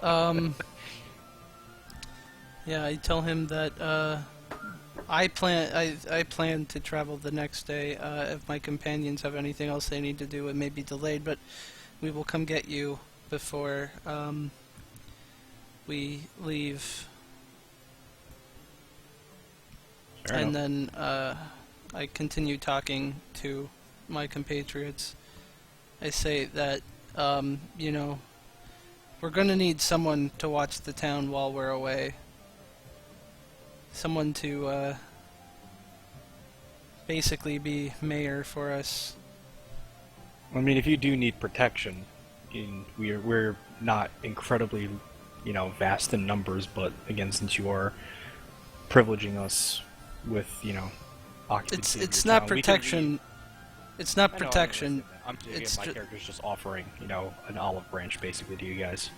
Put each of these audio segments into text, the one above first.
Um, yeah, I tell him that I plan to travel the next day. If my companions have anything else they need to do, it may be delayed, but we will come get you before we leave. Fair And enough. then I continue talking to my compatriots. I say that you know, we're gonna need someone to watch the town while we're away. Someone to basically be mayor for us. I mean, if you do need protection, we're not incredibly, vast in numbers, but again, since you are privileging us with, occupancy of It's your not town, we can leave. protection. It's not I know, protection. again, It's my ju- character's just offering, an olive branch basically to you guys.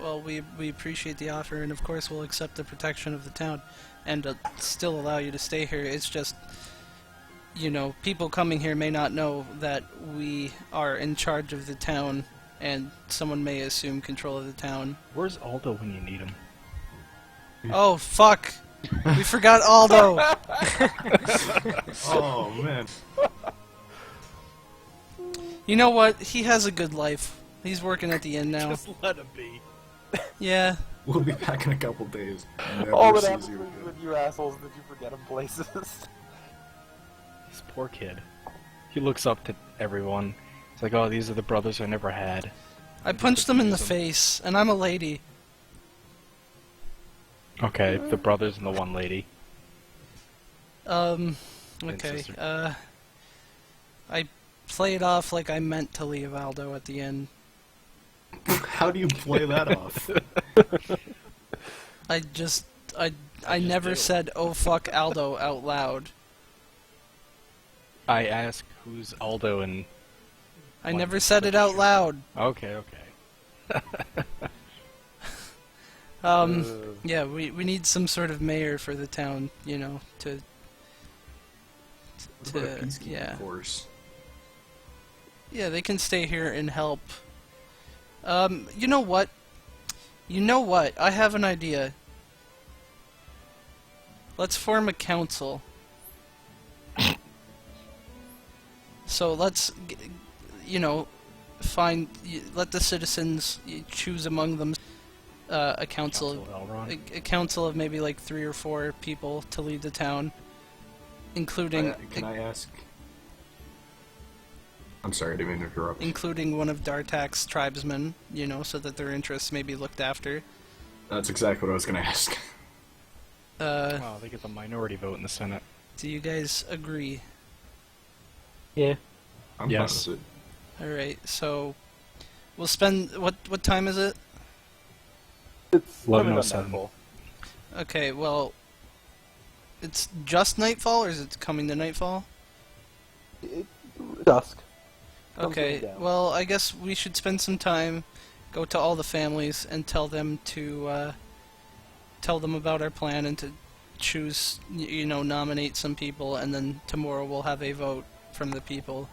Well, we appreciate the offer, and of course we'll accept the protection of the town, and still allow you to stay here. It's just, people coming here may not know that we are in charge of the town, and someone may assume control of the town. Where's Aldo when you need him? Oh, fuck! We forgot Aldo! Oh man. You know what? He has a good life. He's working at the inn now. Just let him be. Yeah. We'll be back in a couple days. All Never that sees happens you with again. you assholes that you forget them places. This poor kid. He looks up to everyone. It's like, oh, these are the brothers I never had. I punched him in the abuse 'em. face, and I'm a lady. Okay, the brothers and the one lady. And Okay, sister. I play it off like I meant to leave Aldo at the end. How do you play that off? I just, I never do. said, oh fuck Aldo out loud. I ask who's Aldo and... I Why never not? said it out loud. Okay. Yeah, we need some sort of mayor for the town, to, What about a peacekeeping yeah. force? Yeah, they can stay here and help. You know what? I have an idea. Let's form a council. So let's, let the citizens choose among them a council, Council of Elrond. a council of maybe like 3 or 4 people to lead the town, including Can I ask? I'm sorry, I didn't mean to interrupt. including one of Dartak's tribesmen, so that their interests may be looked after. That's exactly what I was going to ask. Wow, they get the minority vote in the Senate. Do you guys agree? Yeah. I'm Yes. fine with it. Alright, so we'll spend what time is it? It's 11:07. nightfall. Okay, well, it's just nightfall, or is it coming to nightfall? Dusk. Sun's Okay, going down. well, I guess we should spend some time, go to all the families, and tell them about our plan and to choose, nominate some people, and then tomorrow we'll have a vote from the people.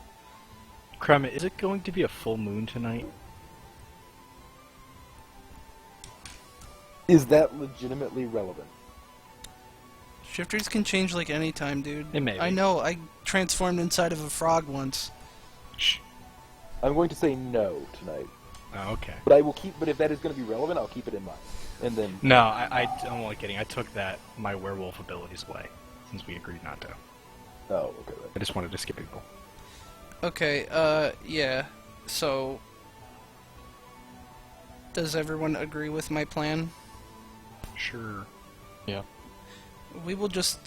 Krem, is it going to be a full moon tonight? Is that legitimately relevant? Shifters can change like any time, dude. It may be. I know, I transformed inside of a frog once. Shh. I'm going to say no tonight, Oh, okay. but I will keep. But if that is going to be relevant, I'll keep it in mind. And then No, I'm only kidding. I took my werewolf abilities away, since we agreed not to. oh, okay. Right. I just wanted to skip a goal. Okay, yeah. So, does everyone agree with my plan? Sure. Yeah. We will just,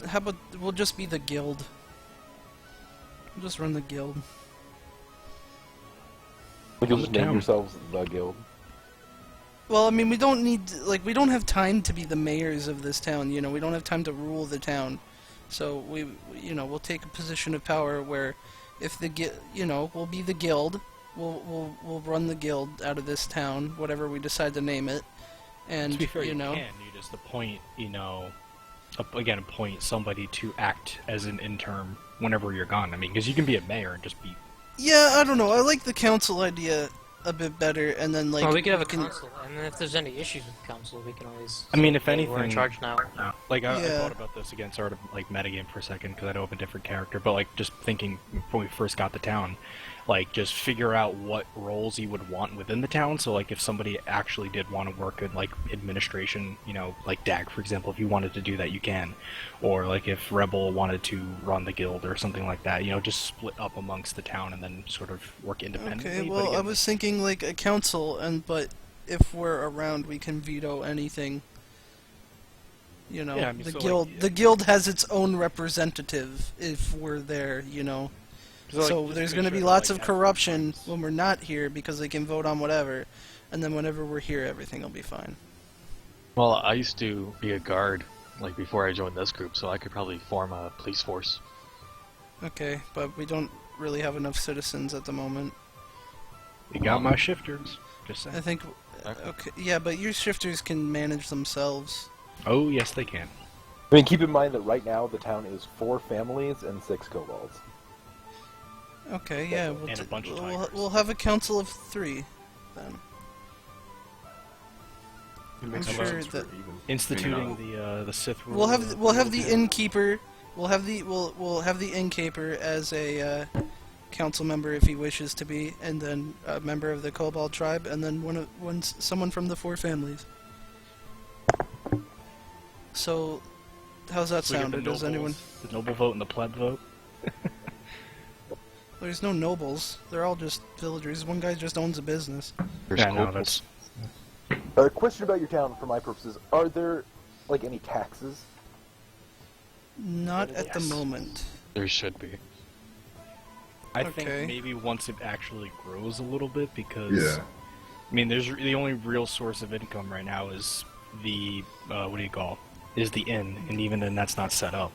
we'll just be the guild. We'll just run the guild. But you'll On just the name town. yourselves the guild. Well, I mean, we don't need, we don't have time to be the mayors of this town, we don't have time to rule the town. So, we'll take a position of power where if we'll be the guild, we'll run the guild out of this town, whatever we decide to name it. And, To be fair, you can. You just appoint, appoint somebody to act as an intern whenever you're gone. I mean, because you can be a mayor and just be... Yeah, I don't know, I like the council idea. a bit better, and then like Well, we could have a can- council, and then if there's any issues with the council, we can always. I mean, if say, we're in anything, charge now. Like, I Yeah. thought about this again, sort of like metagame for a second, because I know I'm a different character, but like, just thinking when we first got the town, like, just figure out what roles you would want within the town, so like, if somebody actually did want to work in, like, administration, you know, like Dag, for example, if you wanted to do that, you can. Or, like, if Rebel wanted to run the guild or something like that, you know, just split up amongst the town and then sort of work independently. Okay, but well, I again, was thinking like a council, but if we're around, we can veto anything. You know, Yeah, I mean, the so, guild. like, The guild has its own representative if we're there. You know, like, so just there's make going to sure be that, lots like, of as corruption friends- when we're not here because they can vote on whatever, and then whenever we're here, everything will be fine. Well, I used to be a guard, like before I joined this group, so I could probably form a police force. Okay, but we don't really have enough citizens at the moment. You got my shifters. Just I saying. think. Okay, yeah, but your shifters can manage themselves. Oh, yes, they can. I mean, keep in mind that right now the town is 4 families and 6 kobolds. Okay, yeah, And a bunch of we'll tigers. have a council of 3 then. It makes I'm more sure sense for that- even. Instituting Maybe the Sith rule. We'll have the rule. innkeeper. We'll have the innkeeper as a council member if he wishes to be, and then a member of the Kobold tribe, and then someone from the 4 families. So, how's that So we get sound? the Or does anyone? nobles, the noble vote and the pleb vote. There's no nobles. They're all just villagers. One guy just owns a business. There's Yeah, no, kobolds. that's A question about your town, for my purposes: are there like any taxes? Not at the Yes. moment. There should be. I Okay. think maybe once it actually grows a little bit, because Yeah. I mean, there's the only real source of income right now is the what do you call? Is the inn, and even then, that's not set up.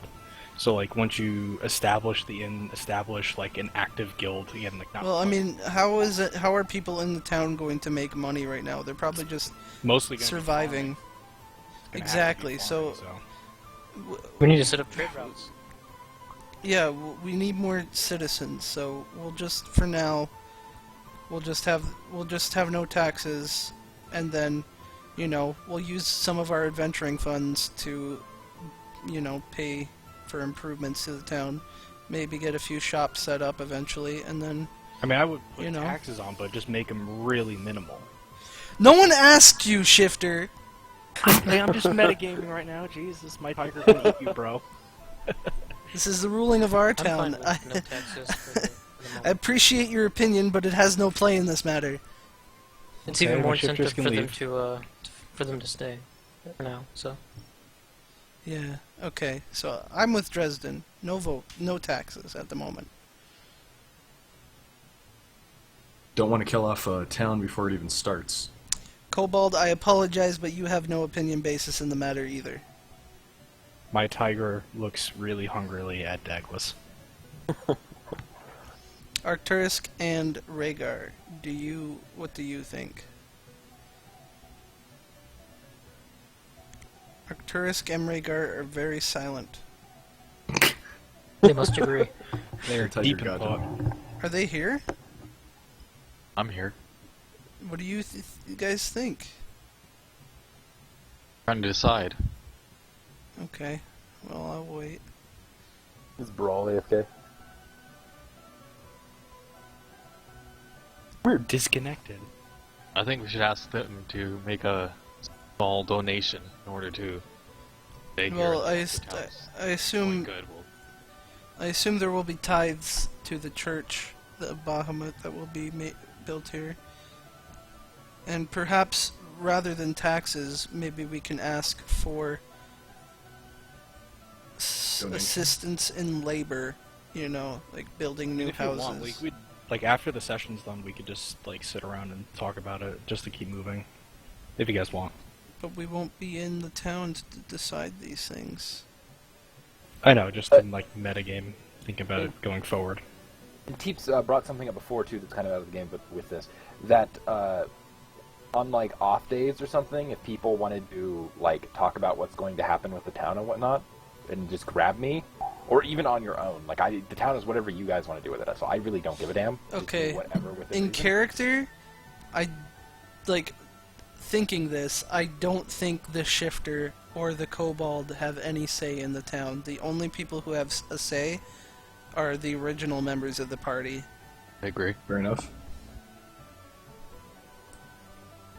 So like once you establish the inn, establish like an active guild again, like not Well, I mean, how is it? How are people in the town going to make money right now? They're probably just mostly gonna be surviving. farming. It's gonna have to be Exactly, farming, so- We need to set up trade routes. Yeah, we need more citizens. So we'll just, for now, we'll just have no taxes, and then, you know, we'll use some of our adventuring funds to, you know, pay for improvements to the town. Maybe get a few shops set up eventually, and then. I mean, I would put You know. taxes on, but just make them really minimal. No one asked you, Shifter. Hey, I'm just metagaming right now. Jesus, my tiger can eat you, bro. This is the ruling of our I'm town. fine with no taxes for the I moment. appreciate your opinion, but it has no play in this matter. It's Okay, even more my shifters incentive can for them leave. for them to stay for now. So Yeah. Okay. So I'm with Dresden. No vote. No taxes at the moment. Don't want to kill off a town before it even starts. Cobalt, I apologize, but you have no opinion basis in the matter either. My tiger looks really hungrily at Douglas. Arcturus and Rhaegar, what do you think? Arcturus and Rhaegar are very silent. they must agree. They're Tiger deep in got thought. Are they here? I'm here. What do you guys think? Trying to decide. Okay. Well, I'll wait. Is Brawl AFK? Weird. Disconnected. I think we should ask them to make a small donation in order to stay here. Well, and I, help the town's I going assume good. We'll I assume there will be tithes to the church, the Bahamut that will be built here. And perhaps, rather than taxes, maybe we can ask for Donation. assistance in labor, you know, like building new If you houses. want, we'd like after the session's done, we could just like sit around and talk about it just to keep moving. If you guys want. But we won't be in the town to decide these things. I know, just in like metagame, think about it going forward. Teeps brought something up before too that's kind of out of the game, but with this, that on like off days or something, if people wanted to like talk about what's going to happen with the town and whatnot, and just grab me, or even on your own, like the town is whatever you guys want to do with it. So I really don't give a damn. Just do Okay. whatever with it. In character, I like thinking this. I don't think the shifter or the kobold have any say in the town. The only people who have a say are the original members of the party. I agree. Fair enough.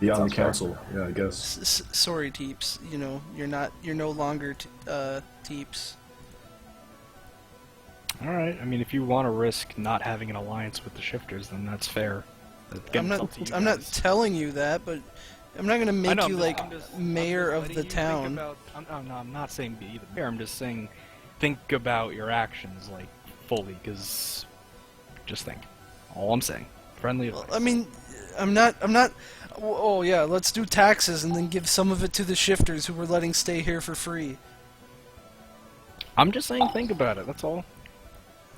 Beyond Sounds the fair. council, yeah, I guess. Sorry, Teeps. You know, you're no longer Teeps. Alright, I mean, if you want to risk not having an alliance with the shifters, then that's fair. Again, it's up to you I'm not guys. telling you that, but I'm not gonna I make know, you I'm like just- mayor I'm of just the letting you think town. about- I'm not saying be the mayor. I'm just saying think about your actions like fully, because just think. All I'm saying. Friendly advice. I mean, I'm not. Oh yeah, let's do taxes and then give some of it to the shifters who we're letting stay here for free. I'm just saying think about it. That's all.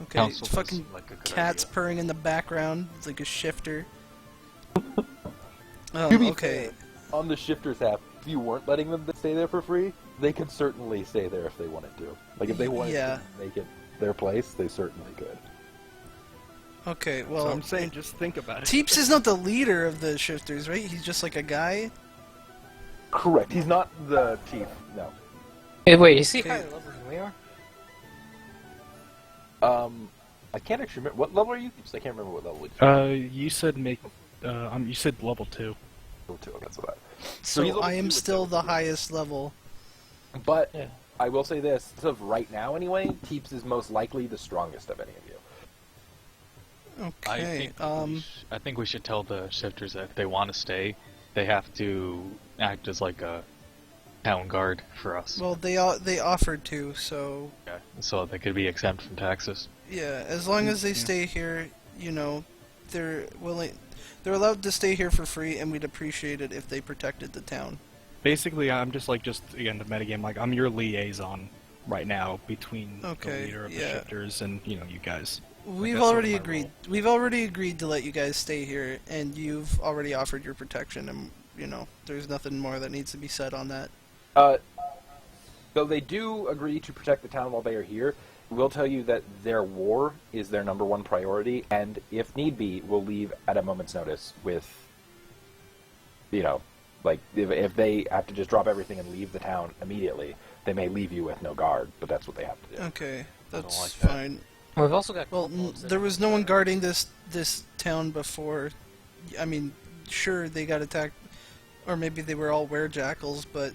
Okay, Council does fucking like a good cats idea. purring in the background like a shifter. To be Okay. fair, on the shifter's app, if you weren't letting them stay there for free, they could certainly stay there if they wanted to. Like, if they wanted Yeah. to make it their place, they certainly could. Okay, So well, I'm saying just think about it. Teeps is not the leader of the shifters, right? He's just like a guy. Correct. He's not the chief, no. Hey, wait, is he Okay. higher level than we are? I can't actually remember. What level are you? I can't remember what level you You said you said level 2. Level 2, that's what I... So he's level I am 2 with still the level 2. highest level. But Yeah. I will say this, as of right now anyway, Teeps is most likely the strongest of any of you. Okay. I think we should tell the shifters that if they want to stay, they have to act as like a town guard for us. Well, they offered to, so Okay. So they could be exempt from taxes. yeah. As long as they stay here, you know, they're willing. They're allowed to stay here for free, and we'd appreciate it if they protected the town. Basically, I'm just again the metagame. Like I'm your liaison right now between Okay, the leader of the yeah. shifters and you guys. We've that's sort of already my agreed. role. We've already agreed to let you guys stay here, and you've already offered your protection, and you know, there's nothing more that needs to be said on that. Though they do agree to protect the town while they are here, we'll tell you that their war is their number one priority, and if need be, will leave at a moment's notice with, you know, like, if they have to just drop everything and leave the town immediately, they may leave you with no guard, but that's what they have to do. Okay, that's like that. fine. Well, we've also got. Well, kobolds that there are- was no one guarding this town before. I mean, sure they got attacked, or maybe they were all werejackals, but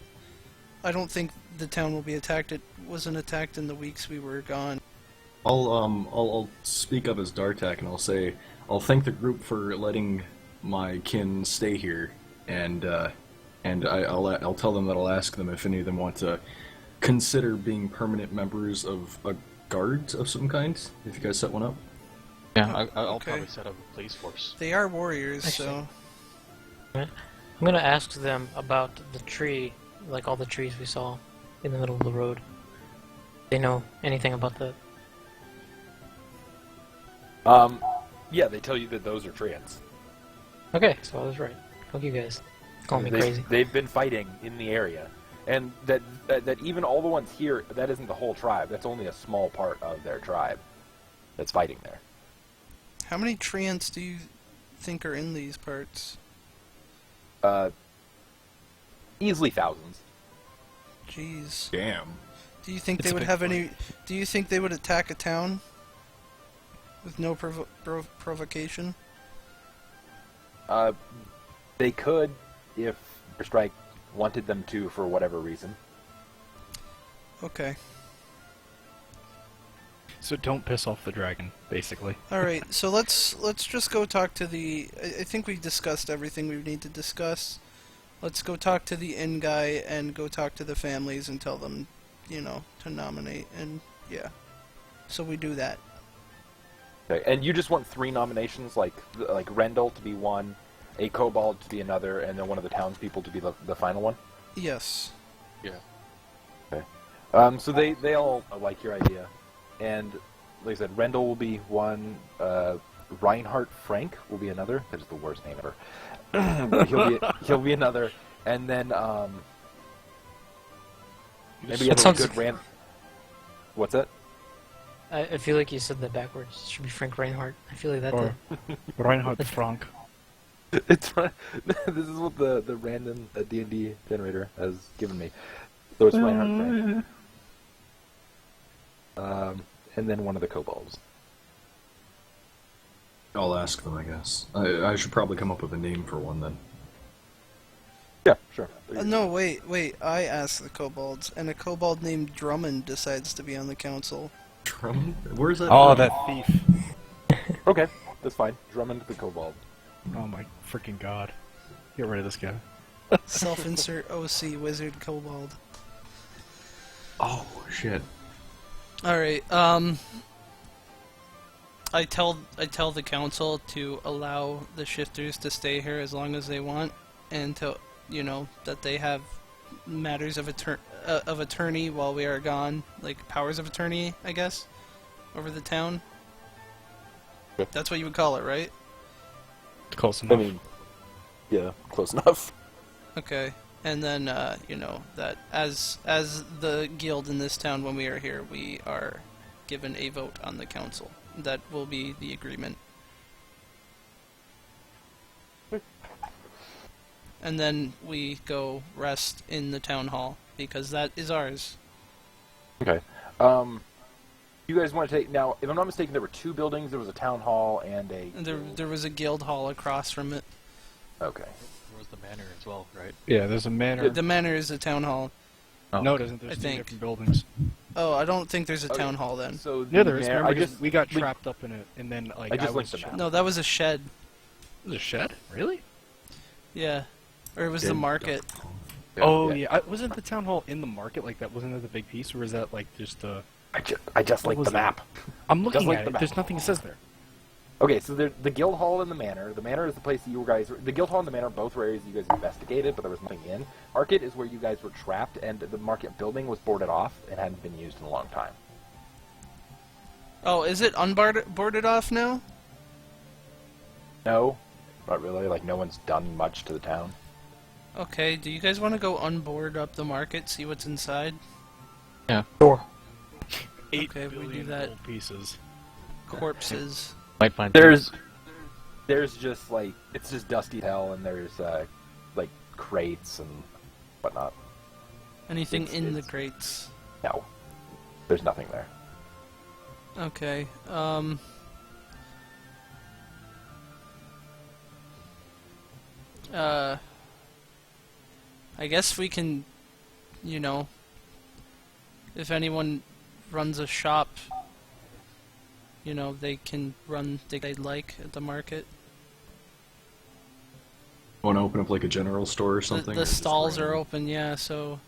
I don't think the town will be attacked. It wasn't attacked in the weeks we were gone. I'll speak up as Dartak and I'll say I'll thank the group for letting my kin stay here, and I'll tell them that I'll ask them if any of them want to consider being permanent members of a guard of some kind. If you guys set one up. Yeah, I'll okay. probably set up a police force. They are warriors, so I'm gonna ask them about the tree, like all the trees we saw in the middle of the road. They know anything about that? Yeah, they tell you that those are treants. Okay, so I was right. Fuck you guys. Call me crazy. They've been fighting in the area, and that even all the ones here, that isn't the whole tribe. That's only a small part of their tribe that's fighting there. how many treants do you think are in these parts? Easily thousands. Jeez. Damn. Do you think It's they a would big have fight. any? Do you think they would attack a town with no provocation? They could if your strike wanted them to for whatever reason. Okay. So don't piss off the dragon, basically. All right. So let's just go talk to the. I think we discussed everything we need to discuss. Let's go talk to the inn guy and go talk to the families and tell them, you know, to nominate, and yeah. So we do that. Okay, and you just want 3 nominations, like Rendell to be one, a kobold to be another, and then one of the townspeople to be the final one. Yes. So they all like your idea, and like I said, Rendell will be one. Reinhardt Frank will be another. That is the worst name ever. he'll be another, and then maybe That a sounds- good Rand. What's that? I feel like you said that backwards. It should be Frank Reinhardt. I feel like that. Or Reinhard Frank. It's fine. This is what the random D&D generator has given me. So it's Reinhardt Frank. And then one of the kobolds. I'll ask them, I guess. I should probably come up with a name for one then. Yeah, sure. No, wait. I asked the kobolds, and a kobold named Drummond decides to be on the council. Drummond? Where's that? Oh, from? that thief. Okay, that's fine. Drummond the kobold. Oh my freaking god. Get rid of this guy. Self-insert OC wizard kobold. Oh, shit. All right. I tell the council to allow the shifters to stay here as long as they want, and to that they have matters of attorney while we are gone, like powers of attorney, I guess, over the town. Okay. That's what you would call it, right? Close I enough. mean, yeah, close enough. Okay. And then that as the guild in this town, when we are here, we are given a vote on the council. That will be the agreement. And then we go rest in the town hall, because that is ours. Okay. You guys want to take now? If I'm not mistaken, there were two buildings. There was a town hall and a. And there was a guild hall across from it. Okay. There was the manor as well, right? Yeah, there's a manor. The manor is the town hall. Oh. No, it isn't. There's I two think. different buildings. Oh, I don't think there's a Okay. town hall then. So Yeah, there is. manor- Remember, I because just we got we- trapped up in it, and then like I just was linked them trapped. out. No, that was a shed. It was a shed? Really? Yeah. Or it was the Good. market. Oh yeah. Wasn't the town hall in the market like that? Wasn't that the big piece, or was that like just a? I just What linked was the map. I'm looking like at the it. map. There's nothing that says there. Okay, so there's the guild hall and the manor. The manor is the place that you guys. The guild hall and the manor both were areas you guys investigated, but there was nothing in. Market is where you guys were trapped, and the market building was boarded off and hadn't been used in a long time. Oh, is it boarded off now? No, not really. Like no one's done much to the town. Okay, do you guys want to go unboard up the market, see what's inside? Sure. 8 Okay, we do billion that. gold pieces. Corpses. Might find There's things. there's just like it's just dusty hell, and there's like crates and whatnot. Anything It's- in the it's- crates? No, there's nothing there. Okay, I guess we can, if anyone runs a shop, they can run they'd like at the market. Want to open up like a general store or something? The or just stalls are random? open, yeah, so...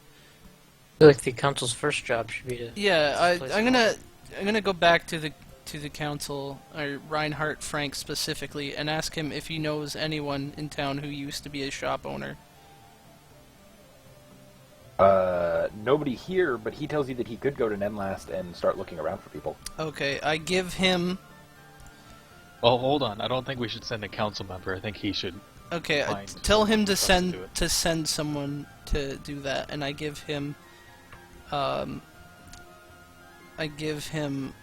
I feel like the council's first job should be to. Yeah, place I'm it. gonna go back to the council, or Reinhardt Frank specifically, and ask him if he knows anyone in town who used to be a shop owner. Nobody here, but he tells you that he could go to Nenlast and start looking around for people. Okay, I give him... Oh, hold on. I don't think we should send a council member. I think he should. Okay, Find tell him to someone else to send do it. someone to do that, and I give him... I give him...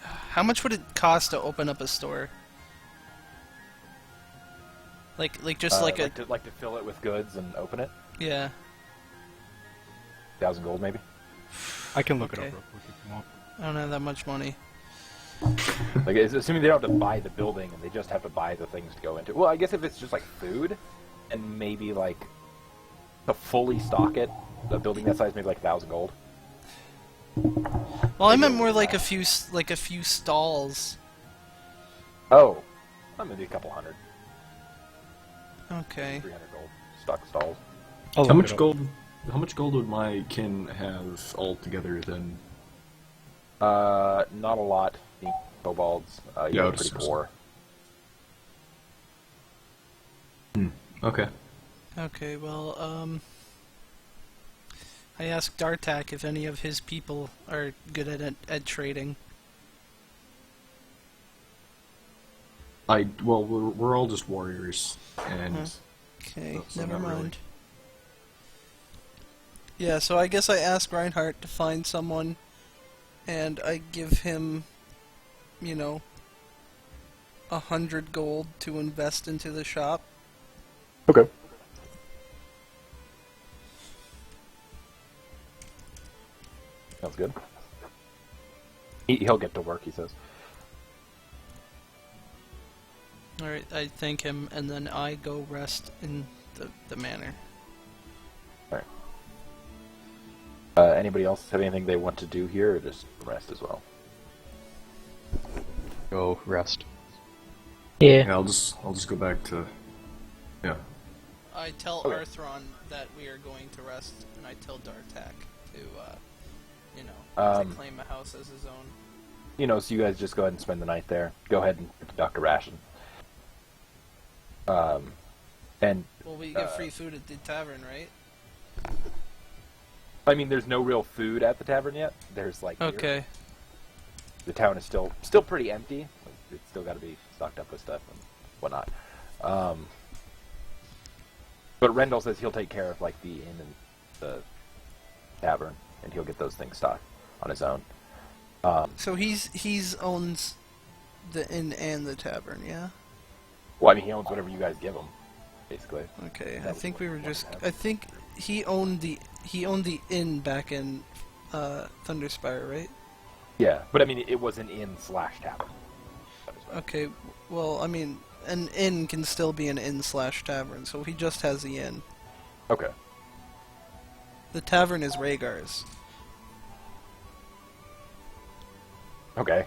How much would it cost to open up a store? Like just like a... like to fill it with goods and open it. Yeah. 1,000 gold, maybe. I can look it Okay. up real quick if you want. I don't have that much money. Like, assuming they don't have to buy the building and they just have to buy the things to go into. Well, I guess if it's just like food, and maybe like to fully stock it, a building that size, maybe like 1,000 gold. Well, I meant more like a few stalls. Oh, maybe a couple hundred, Okay. 300 gold stock stalls. I'll How look much it up. gold? How much gold would my kin have altogether then? Not a lot. Being kobolds, Yeah, you're it's pretty just- poor. Okay. Okay, well, I asked Dartak if any of his people are good at trading. Well, we're all just warriors, and Okay, So never not really. mind. Yeah, so I guess I ask Reinhardt to find someone, and I give him, 100 gold to invest into the shop. Okay. Sounds good. He'll get to work, he says. Alright, I thank him, and then I go rest in the manor. Anybody else have anything they want to do here, or just rest as well? Go rest. Yeah, Yeah. I'll just go back to. Yeah. I tell Okay. Arthron that we are going to rest, and I tell Dartak to claim a house as his own. So you guys just go ahead and spend the night there. Go ahead and deduct a ration. And Well, we get free food at the tavern, right? I mean, there's no real food at the tavern yet. There's beer. Okay. The town is still pretty empty. Like, it's still got to be stocked up with stuff and whatnot. But Rendell says he'll take care of the inn and the tavern, and he'll get those things stocked on his own. So he's owns the inn and the tavern, yeah? Well, I mean, he owns whatever you guys give him, basically. Okay, That I was think what we were you wanted just... to have. I think he owned the inn back in Thunderspire, right? Yeah, but I mean, it was an inn/tavern. Okay, well, I mean, an inn can still be an inn/tavern, so he just has the inn. Okay. The tavern is Rhaegar's. Okay.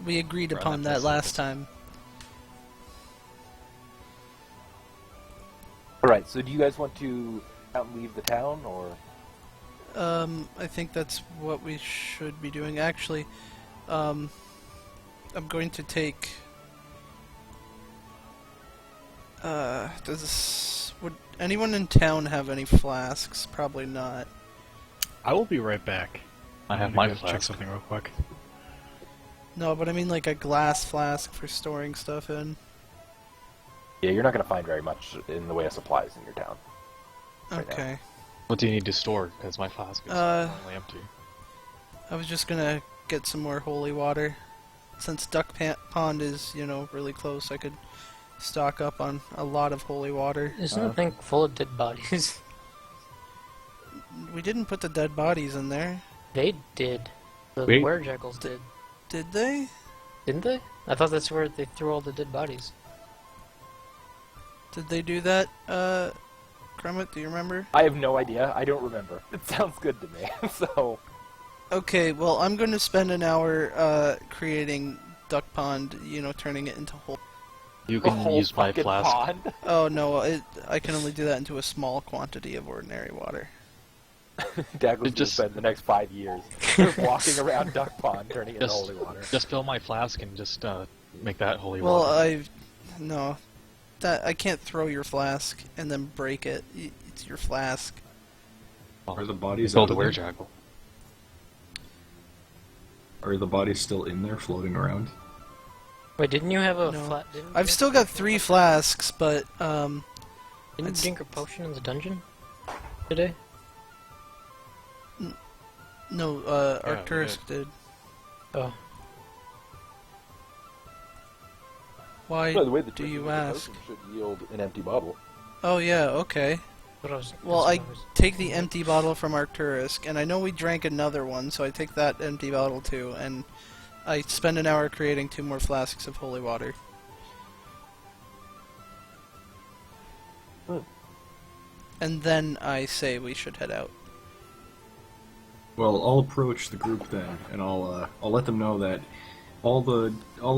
We agreed Run upon it that for last seconds. time. All right. So, do you guys want to out and leave the town, or? I think that's what we should be doing. Actually, I'm going to take... would anyone in town have any flasks? Probably not. I will be right back. I have I'm my gonna go check flask. something real quick. No, but I mean like a glass flask for storing stuff in. Yeah, you're not going to find very much in the way of supplies in your town. Right now. Okay. What do you need to store? Because my flask is currently empty. I was just gonna get some more holy water. Since Pond is, really close, I could stock up on a lot of holy water. Isn't the thing full of dead bodies? We didn't put the dead bodies in there, They did. The Wait. werejackals did. did they? Didn't they? I thought that's where they threw all the dead bodies. Did they do that, Kremit, do you remember? I have no idea. I don't remember. It sounds good to me. So, Okay, well, I'm going to spend an hour creating Duck Pond, turning it into whole... You the can whole use my fucking flask. pond. Oh, no, I can only do that into a small quantity of ordinary water. Dag was It going to just- spend the next 5 years walking around Duck Pond, turning it into Just- holy water. Just fill my flask and just make that holy Well, water. No. I can't throw your flask and then break it. It's your flask. Are the bodies Build out a of there? werejackal. Are the bodies still in there, floating around? Wait, didn't you have a No. flat? Didn't you I've have still a got potion? 3 flasks, but, Didn't you it's- drink a potion in the dungeon today? no, we Arcturus did. Oh, Why By the way, the do trick you with the ask? potion should yield an empty bottle. Oh, yeah, okay. but I was. Well, that's I what was- take the empty bottle from Arcturus, and I know we drank another one, so I take that empty bottle too, and I spend an hour creating 2 more flasks of holy water. Hmm. And then I say we should head out. Well, I'll approach the group then, and I'll let them know that all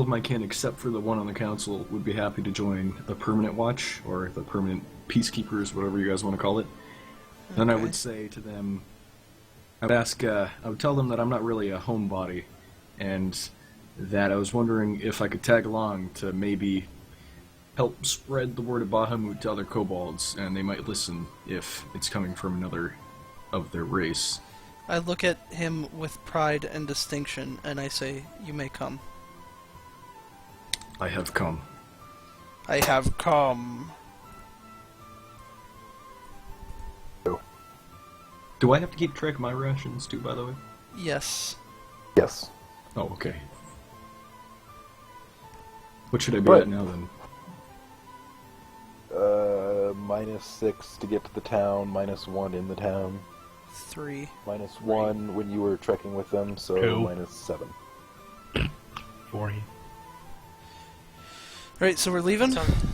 of my kin except for the one on the council would be happy to join the permanent watch or the permanent peacekeepers, whatever you guys want to call it. Then I Okay. would say to them, I would tell them that I'm not really a homebody, and that I was wondering if I could tag along to maybe help spread the word of Bahamut to other kobolds, and they might listen if it's coming from another of their race. I look at him with pride and distinction, and I say, you may come. I have come. I have come. Do I have to keep track of my rations too, by the way? Yes. Yes. Oh, okay. What should I be Right. at now then? -6 to get to the town, -1 in the town, 3. -1 when you were trekking with them, so Cool. -7. 40. Right, so we're leaving? Sounds-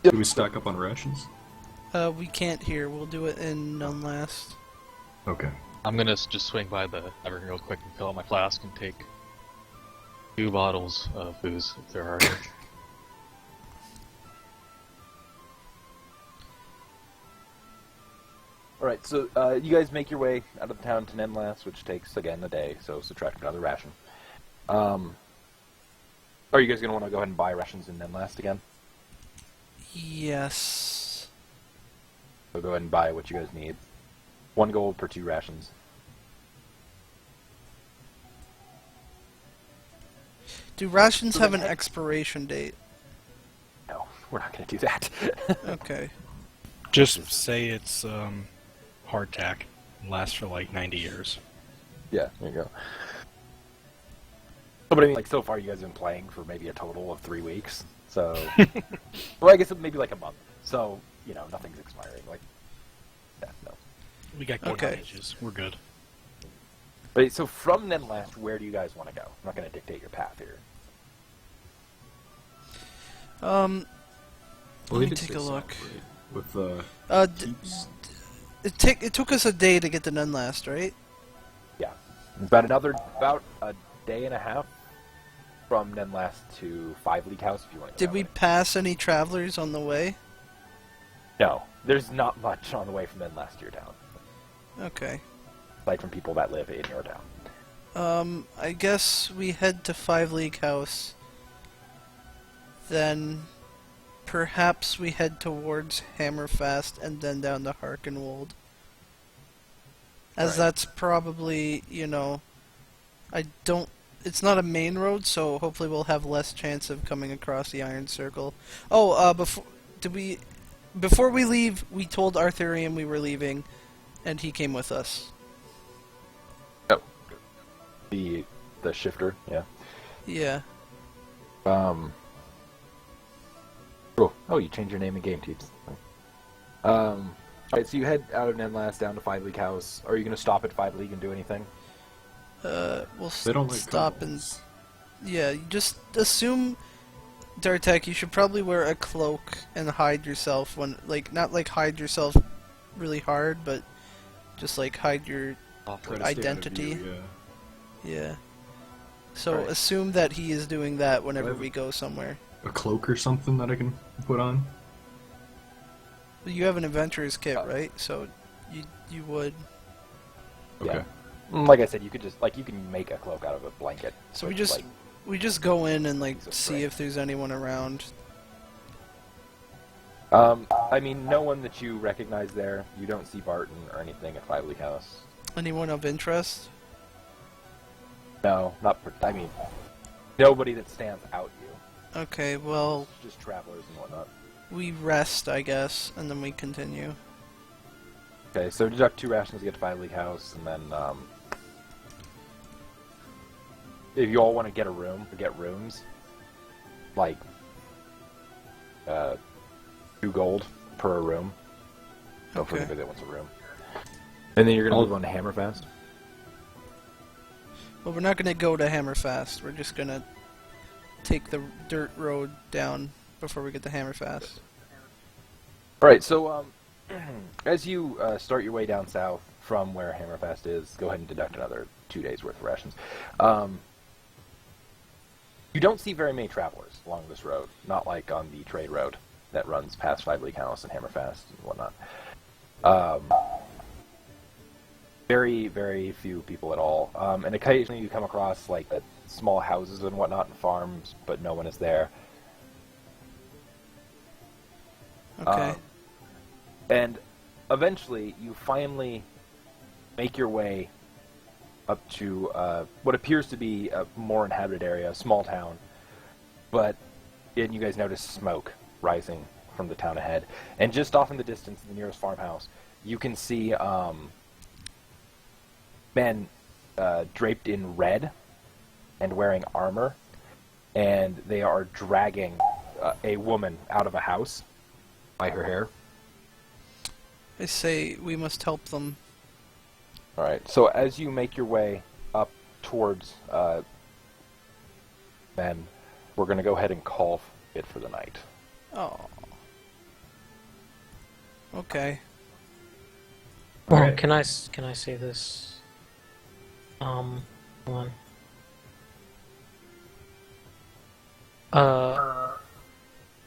Do we stock up on rations? We can't here. We'll do it in none last. Okay. I'm gonna just swing by the tavern real quick and fill out my flask and take 2 bottles of booze if there are any. Alright, so you guys make your way out of the town to Nenlas, which takes, again, a day, so subtract another ration. Are you guys going to want to go ahead and buy rations in Nenlast again? Yes. So go ahead and buy what you guys need. 1 gold per 2 rations. Do rations have an expiration date? No, we're not going to do that. Okay. Just say it's hardtack. Lasts for like 90 years. Yeah, there you go. But I mean, like, so far you guys have been playing for maybe a total of 3 weeks, so... well, I guess maybe like a month. So, you know, nothing's expiring. Like, yeah, no. We got good Okay. wages. We're good. But so from Nenlast, where do you guys want to go? I'm not going to dictate your path here. Let me did take say a south, look. right? With the D- it took us a day to get to none last, right? Yeah. About a day and a half from Nenlast to 5 League House if you want to go Did that we way. pass any travelers on the way? No. There's not much on the way from Nenlast to your town. Okay. Aside from people that live in your town. I guess we head to 5 League House. Then perhaps we head towards Hammerfast and then down to Harkenwald. As Right. that's probably, it's not a main road, so hopefully we'll have less chance of coming across the Iron Circle. Oh, before we leave, we told Arthurian we were leaving, and he came with us. The shifter, yeah. Yeah. Oh, you changed your name in game, Teeps. Alright, so you head out of Nenlast down to 5 League House. Are you going to stop at 5 League and do anything? We'll they don't like stop kobolds. and... Yeah, you just assume, Dartak, you should probably wear a cloak and hide yourself when... not hide yourself really hard, but just, hide your... Try to stay out of identity. view, yeah. Yeah. So Right. assume that he is doing that whenever have- we go somewhere. A cloak or something that I can put on. You have an adventurer's kit, Oh. right? So you would. Okay. Yeah. Like I said, you could just, you can make a cloak out of a blanket. So we which, just we just go in and Piece of see string. if there's anyone around. I mean, no one that you recognize there. You don't see Barton or anything at 5 League House. Anyone of interest? No, I mean, nobody that stands out you. Okay, well, Just travelers and whatnot. we rest, I guess, and then we continue. Okay, so deduct 2 rations to get to 5 League House, and then, if you all want to get a room, or get rooms, 2 gold per room. Go for Okay. anybody that wants a room. And then you're going to I'll- move on to Hammerfast. Well, we're not gonna go to Hammerfast. We're just gonna take the dirt road down before we get to Hammerfast. Alright, so, as you start your way down south from where Hammerfast is, go ahead and deduct another 2 days worth of rations. You don't see very many travelers along this road, not like on the trade road that runs past 5 League House and Hammerfast and whatnot. Very, very few people at all. And occasionally you come across small houses and whatnot and farms, but no one is there. Okay. And eventually, you finally make your way up to what appears to be a more inhabited area, a small town. And you guys notice smoke rising from the town ahead. And just off in the distance, in the nearest farmhouse, you can see men draped in red and wearing armor and they are dragging a woman out of a house by her hair. I say we must help them. All right. So as you make your way up towards men, we're going to go ahead and call it for the night. Oh. Okay. Well, Alright. can I say this? Hold on.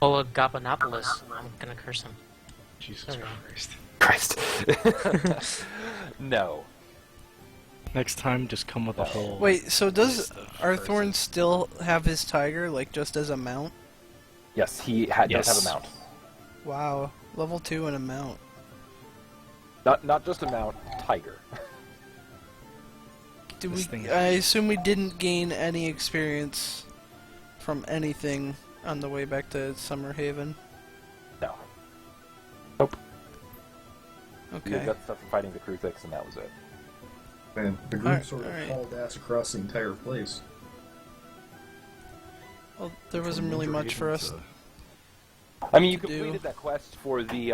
Oligoponopolis. I'm gonna curse him. Jesus There we go. Christ. Christ. No. Next time, just come with a whole. Wait, so does list of Arthorn curses. still have his tiger, like, just as a mount? Yes, he does Yes. have a mount. Wow. Level 2 and a mount. Not just a mount, tiger. Did This we? thing- I assume we didn't gain any experience from anything on the way back to Summerhaven. No. Nope. You Okay. got stuff from fighting the Kruthix, and that was it. Man, the group Alright, sort of alright. hauled ass across the entire place. Well, there wasn't really much for us. I mean, you to do. completed that quest for the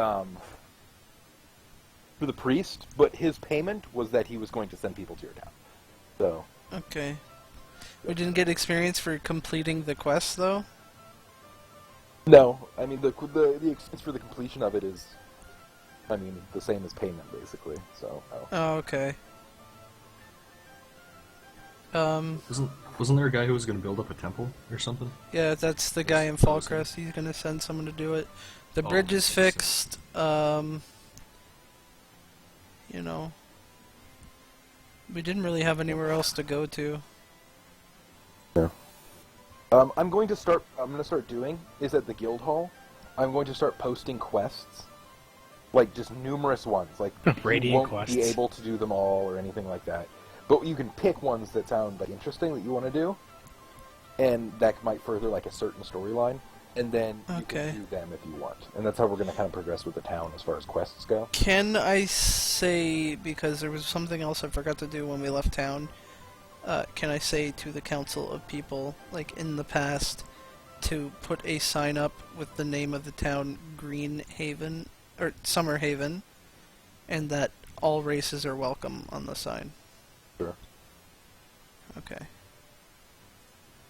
priest, but his payment was that he was going to send people to your town. So Okay. We didn't get experience for completing the quest, though? no, I mean the expense for the completion of it is, I mean, the same as payment basically. So no. Oh, okay. Wasn't there a guy who was going to build up a temple or something? Yeah, that's the guy in That was him. Fallcrest. He's gonna send someone to do it. The Oh, bridge is okay, so- fixed. You know, we didn't really have anywhere else to go to. I'm going to start doing is at the guild hall. I'm going to start posting quests, like just numerous ones. Like you Radiant won't quests. be able to do them all or anything like that, but you can pick ones that sound like interesting that you want to do, and that might further like a certain storyline, and then you Okay. can do them if you want. And that's how we're going to kind of progress with the town as far as quests go. Can I say, because there was something else I forgot to do when we left town, can I say to the council of people, like in the past, to put a sign up with the name of the town Green Haven, or Summer Haven, and that all races are welcome on the sign? Sure. Okay.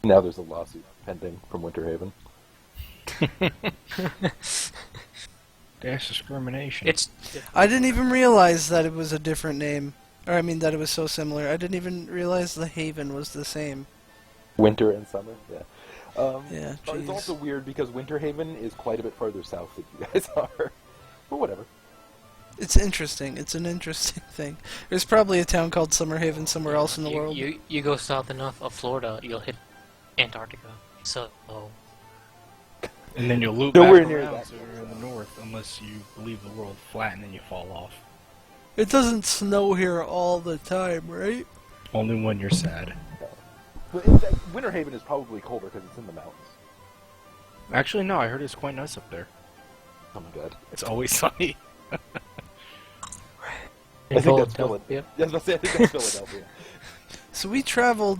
Now there's a lawsuit pending from Winterhaven. That's discrimination. It's I didn't even realize that it was a different name. Or, I mean, that it was so similar. I didn't even realize the Haven was the same. Winter and summer, yeah. Yeah, It's jeez. also weird because Winterhaven is quite a bit farther south than you guys are. But whatever. It's interesting. It's an interesting thing. There's probably a town called Summerhaven somewhere else in the world. You go south enough of Florida, you'll hit Antarctica. So And then you'll loop Nowhere back near around that. so you're in the north, unless you leave the world flat and then you fall off. It doesn't snow here all the time, right? Only when you're sad. But Winterhaven is probably colder because it's in the mountains. Actually, no, I heard it's quite nice up there. Oh my god. It's always sunny. in I think that's Philadelphia. Yeah, I was about to say, I think that's Philadelphia. So we traveled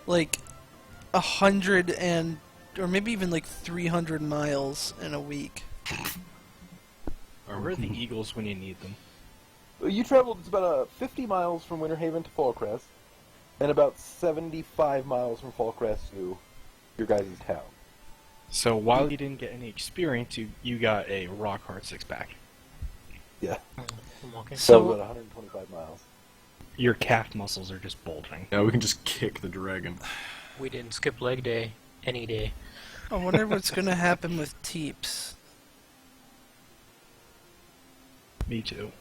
like 100 and, or maybe even like 300 miles in a week. Where are the eagles when you need them? You traveled, it's about 50 miles from Winterhaven to Fallcrest, and about 75 miles from Fallcrest to your guys' town. So while you didn't get any experience, you got a rock hard six pack. Yeah. I'm walking. So So- about 125 miles. Your calf muscles are just bulging. Yeah, we can just kick the dragon. We didn't skip leg day any day. I wonder what's gonna happen with Teeps. Me too.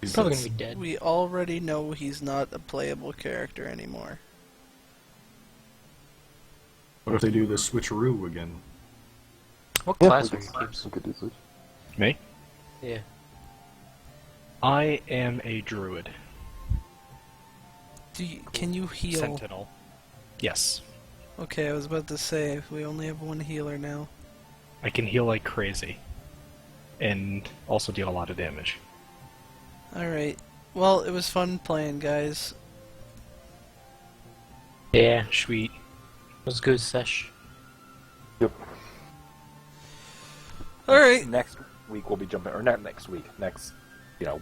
He's probably gonna be dead. We already know he's not a playable character anymore. What if they do the switcheroo again? What Yeah, class we are could- you, Keeps? we could do switch. Me? Yeah. I am a druid. Can you heal? Sentinel. Yes. Okay, I was about to say, we only have one healer now. I can heal like crazy. And also deal a lot of damage. Alright. Well, it was fun playing, guys. Yeah. Sweet. was good sesh. Yep. All right. Next week we'll be jumping, or not next week. Next,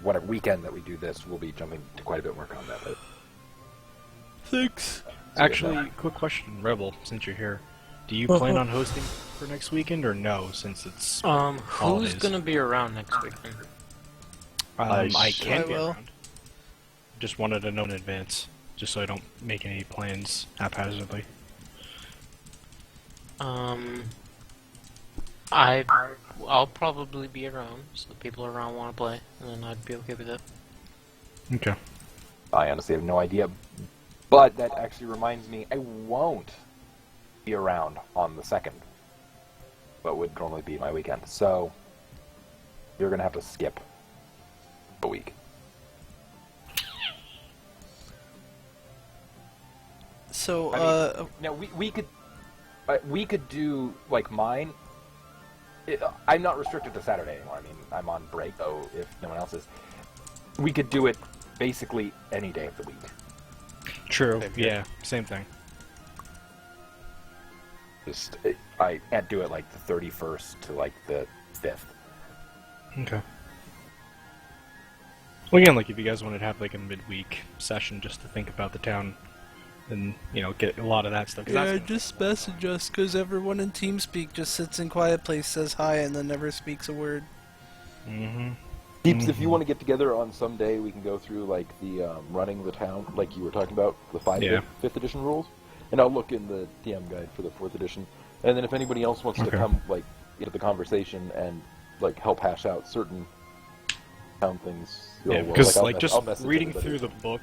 whatever weekend that we do this, we'll be jumping to quite a bit more combat. But Thanks. Actually, quick question, Rebel, since you're here. Do you plan on hosting for next weekend or no, since it's Who's holidays? gonna be around next weekend? I can I be will. around. Just wanted to know in advance, just so I don't make any plans haphazardly. I'll probably be around, so the people around want to play, and then I'd be okay with it. Okay. I honestly have no idea. But that actually reminds me, I won't be around on the 2nd. What would normally be my weekend. So, you're going to have to skip a week. So, Now, we could do, like, mine. I'm not restricted to Saturday anymore. I mean, I'm on break, though, if no one else is. We could do it basically any day of the week. True. Same here. Yeah, same thing. Just, I can't do it, like, the 31st to, like, the 5th. Okay. Well, again, like, if you guys wanted to have, like, a midweek session just to think about the town and, get a lot of that stuff. 'Cause yeah, that's just message us, because everyone in TeamSpeak just sits in quiet place, says hi, and then never speaks a word. Mm-hmm. Deeps, if you want to get together on some day, we can go through, like, the running the town, like you were talking about, the 5th edition rules. And I'll look in the TM guide for the 4th edition. And then if anybody else wants to come, like, into the conversation and, like, help hash out certain town things. Yeah, because, I'll just message reading everybody. through the book,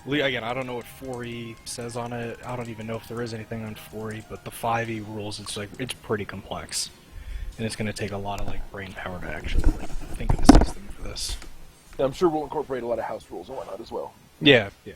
again, I don't know what 4E says on it. I don't even know if there is anything on 4E, but the 5E rules, it's pretty complex. And it's going to take a lot of, like, brain power to actually, like, think of a system for this. I'm sure we'll incorporate a lot of house rules and whatnot as well. Yeah, yeah.